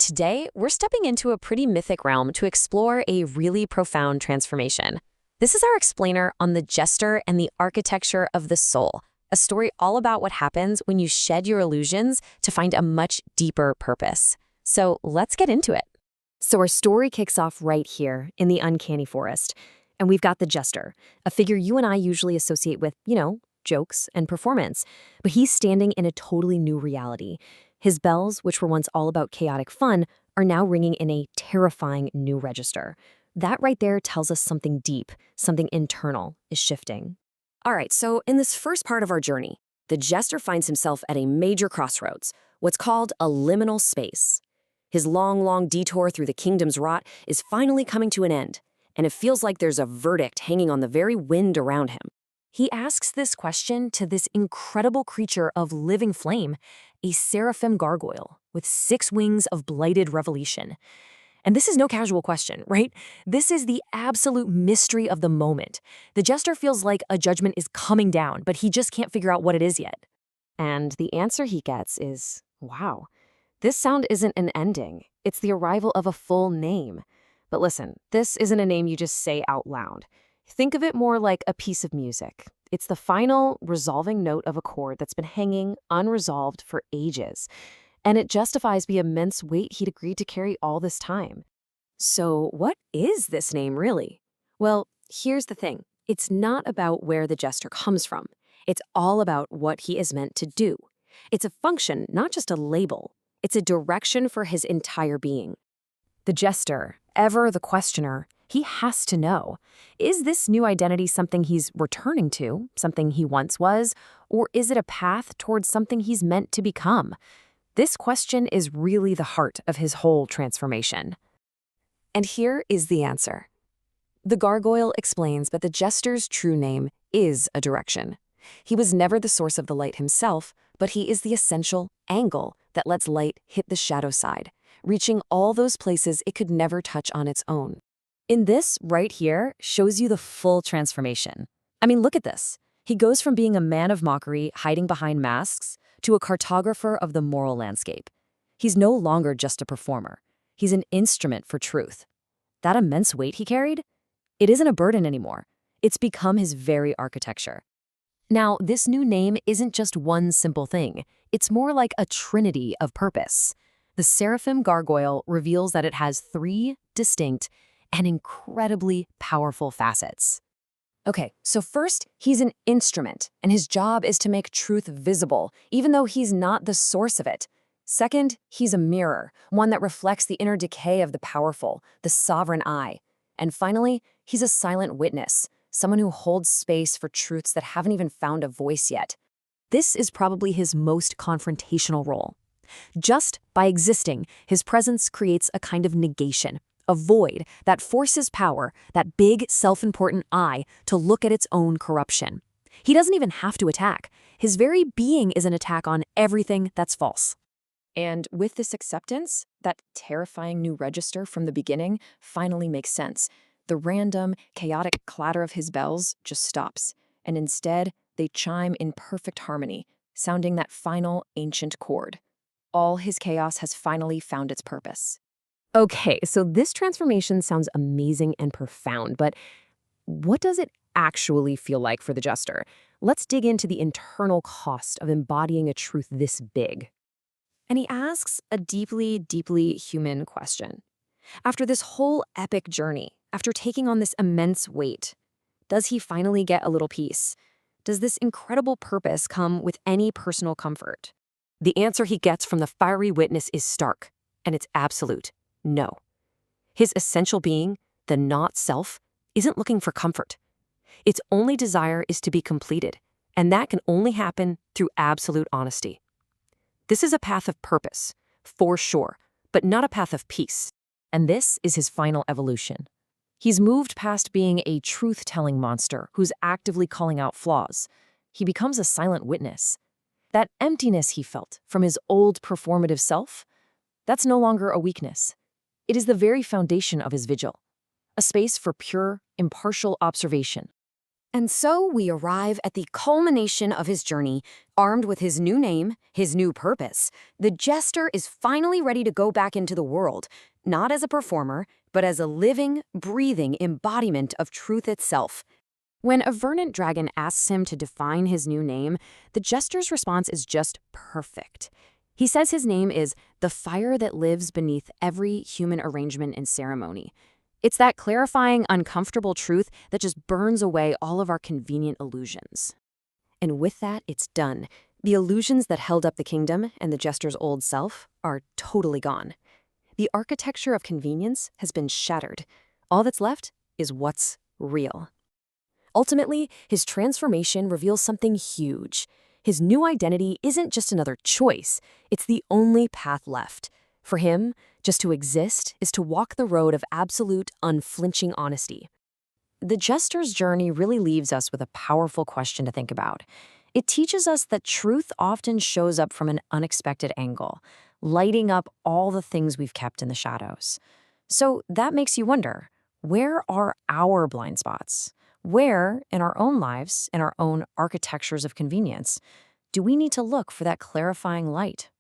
today we're stepping into a pretty mythic realm to explore a really profound transformation. This is our explainer on the Jester and the architecture of the soul, a story all about what happens when you shed your illusions to find a much deeper purpose. So let's get into it. So our story kicks off right here in the Uncanny Forest, and we've got the Jester, a figure you and I usually associate with, jokes and performance, but he's standing in a totally new reality. His bells, which were once all about chaotic fun, are now ringing in a terrifying new register. That right there tells us something deep, something internal is shifting. All right, so in this first part of our journey, the Jester finds himself at a major crossroads, what's called a liminal space. His long detour through the kingdom's rot is finally coming to an end, and it feels like there's a verdict hanging on the very wind around him. He asks this question to this incredible creature of living flame, a seraphim gargoyle with 6 wings of blighted revelation. And this is no casual question, right? This is the absolute mystery of the moment. The Jester feels like a judgment is coming down, but he just can't figure out what it is yet. And the answer he gets is, wow, this sound isn't an ending. It's the arrival of a full name. But listen, this isn't a name you just say out loud. Think of it more like a piece of music. It's the final, resolving note of a chord that's been hanging unresolved for ages, and it justifies the immense weight he'd agreed to carry all this time. So what is this name really? Well, here's the thing. It's not about where the Jester comes from. It's all about what he is meant to do. It's a function, not just a label. It's a direction for his entire being. The Jester, ever the questioner, he has to know, is this new identity something he's returning to, something he once was, or is it a path towards something he's meant to become? This question is really the heart of his whole transformation. And here is the answer. The gargoyle explains that the Jester's true name is a direction. He was never the source of the light himself, but he is the essential angle that lets light hit the shadow side, reaching all those places it could never touch on its own. In this right here shows you the full transformation. I mean, look at this. He goes from being a man of mockery hiding behind masks to a cartographer of the moral landscape. He's no longer just a performer. He's an instrument for truth. That immense weight he carried? It isn't a burden anymore. It's become his very architecture. Now, this new name isn't just one simple thing. It's more like a trinity of purpose. The seraphim gargoyle reveals that it has 3 distinct and incredibly powerful facets. Okay, so first, he's an instrument, and his job is to make truth visible, even though he's not the source of it. Second, he's a mirror, one that reflects the inner decay of the powerful, the sovereign I. And finally, he's a silent witness, someone who holds space for truths that haven't even found a voice yet. This is probably his most confrontational role. Just by existing, his presence creates a kind of negation, a void that forces power, that big, self-important I, to look at its own corruption. He doesn't even have to attack. His very being is an attack on everything that's false. And with this acceptance, that terrifying new register from the beginning finally makes sense. The random, chaotic clatter of his bells just stops, and instead, they chime in perfect harmony, sounding that final, ancient chord. All his chaos has finally found its purpose. Okay, so this transformation sounds amazing and profound, but what does it actually feel like for the Jester? Let's dig into the internal cost of embodying a truth this big. And he asks a deeply human question. After this whole epic journey, after taking on this immense weight, does he finally get a little peace? Does this incredible purpose come with any personal comfort? The answer he gets from the fiery witness is stark, and it's absolute. No. His essential being, the not-self, isn't looking for comfort. Its only desire is to be completed, and that can only happen through absolute honesty. This is a path of purpose, for sure, but not a path of peace. And this is his final evolution. He's moved past being a truth-telling monster who's actively calling out flaws. He becomes a silent witness. That emptiness he felt from his old performative self, that's no longer a weakness. It is the very foundation of his vigil, a space for pure, impartial observation. And so we arrive at the culmination of his journey, armed with his new name, his new purpose. The Jester is finally ready to go back into the world, not as a performer, but as a living, breathing embodiment of truth itself. When a verdant dragon asks him to define his new name, the Jester's response is just perfect. He says his name is the fire that lives beneath every human arrangement and ceremony. It's that clarifying, uncomfortable truth that just burns away all of our convenient illusions. And with that, it's done. The illusions that held up the kingdom and the Jester's old self are totally gone. The architecture of convenience has been shattered. All that's left is what's real. Ultimately, his transformation reveals something huge. His new identity isn't just another choice, it's the only path left. For him, just to exist is to walk the road of absolute, unflinching honesty. The Jester's journey really leaves us with a powerful question to think about. It teaches us that truth often shows up from an unexpected angle, lighting up all the things we've kept in the shadows. So that makes you wonder, where are our blind spots? Where, in our own lives, in our own architectures of convenience, do we need to look for that clarifying light?